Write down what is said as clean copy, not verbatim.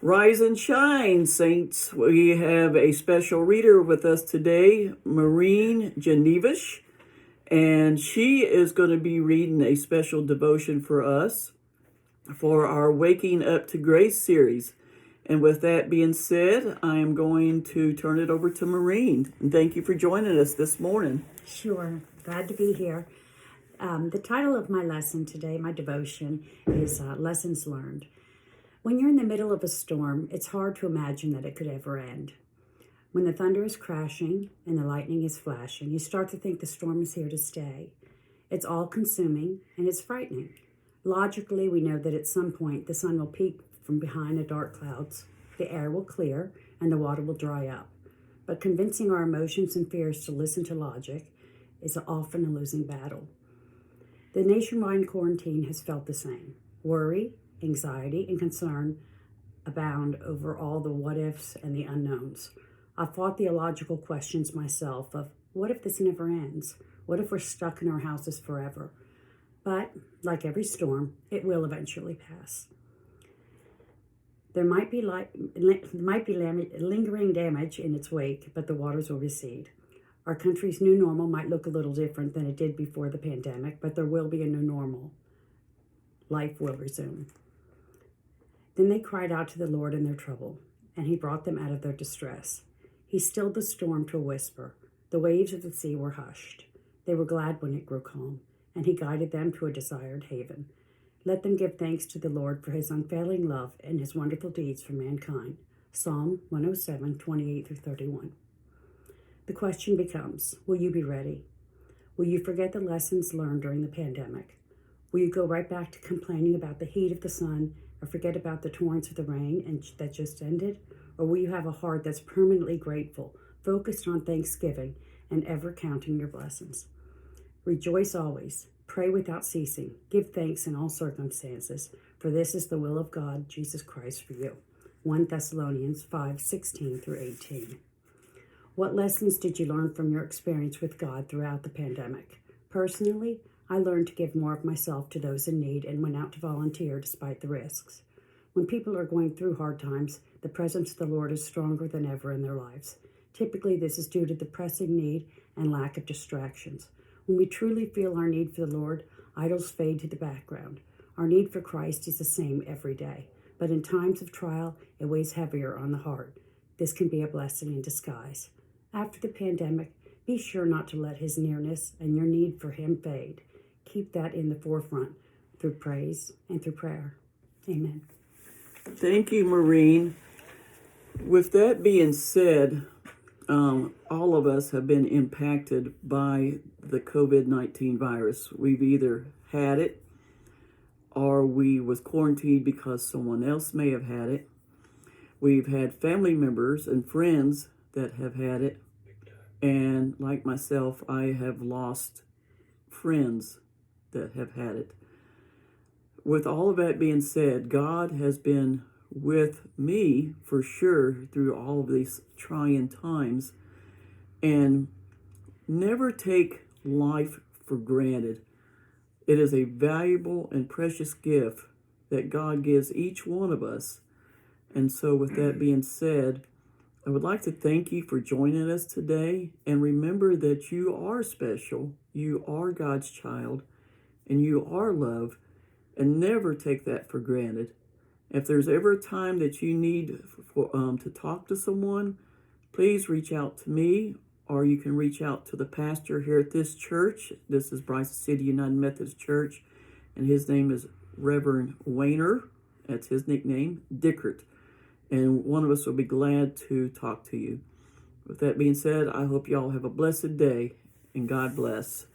Rise and shine, saints. We have a special reader with us today, Maureen Genevish, and she is going to be reading a special devotion for us for our Waking Up to Grace series. And with that being said, I am going to turn it over to Maureen. And thank you for joining us this morning. Sure, glad to be here. The title of my lesson today, my devotion, is Lessons Learned. When you're in the middle of a storm, it's hard to imagine that it could ever end. When the thunder is crashing and the lightning is flashing, you start to think the storm is here to stay. It's all-consuming and it's frightening. Logically, we know that at some point the sun will peek from behind the dark clouds, the air will clear, and the water will dry up. But convincing our emotions and fears to listen to logic is often a losing battle. The nationwide quarantine has felt the same. Worry, anxiety, and concern abound over all the what-ifs and the unknowns. I've thought theological questions myself of, what if this never ends? What if we're stuck in our houses forever? But, like every storm, it will eventually pass. There might be lingering damage in its wake, but the waters will recede. Our country's new normal might look a little different than it did before the pandemic, but there will be a new normal. Life will resume. Then they cried out to the Lord in their trouble, and he brought them out of their distress. He stilled the storm to a whisper. The waves of the sea were hushed. They were glad when it grew calm, and he guided them to a desired haven. Let them give thanks to the Lord for his unfailing love and his wonderful deeds for mankind. Psalm 107, 28 through 31. The question becomes, will you be ready? Will you forget the lessons learned during the pandemic? Will you go right back to complaining about the heat of the sun or forget about the torrents of the rain that just ended? Or will you have a heart that's permanently grateful, focused on thanksgiving, and ever counting your blessings? Rejoice always. Pray without ceasing. Give thanks in all circumstances, for this is the will of God, Jesus Christ, for you. 1 Thessalonians 5:16 through 18. What lessons did you learn from your experience with God throughout the pandemic? Personally, I learned to give more of myself to those in need and went out to volunteer despite the risks. When people are going through hard times, the presence of the Lord is stronger than ever in their lives. Typically, this is due to the pressing need and lack of distractions. When we truly feel our need for the Lord, idols fade to the background. Our need for Christ is the same every day, but in times of trial, it weighs heavier on the heart. This can be a blessing in disguise. After the pandemic, be sure not to let his nearness and your need for him fade. Keep that in the forefront through praise and through prayer. Amen. Thank you, Maureen. With that being said, all of us have been impacted by the COVID-19 virus. We've either had it or we was quarantined because someone else may have had it. We've had family members and friends that have had it. And like myself, I have lost friends that have had it. With all of that being said, God has been with me for sure through all of these trying times. And never take life for granted. It is a valuable and precious gift that God gives each one of us. And so with that being said, I would like to thank you for joining us today. And remember that you are special, you are God's child, and you are loved. And never take that for granted. If there's ever a time that you need to talk to someone, please reach out to me, or you can reach out to the pastor here at this church. This is Bryson City United Methodist Church, and his name is Reverend Wayner. That's his nickname, Dickert. And one of us will be glad to talk to you. With that being said, I hope you all have a blessed day, and God bless.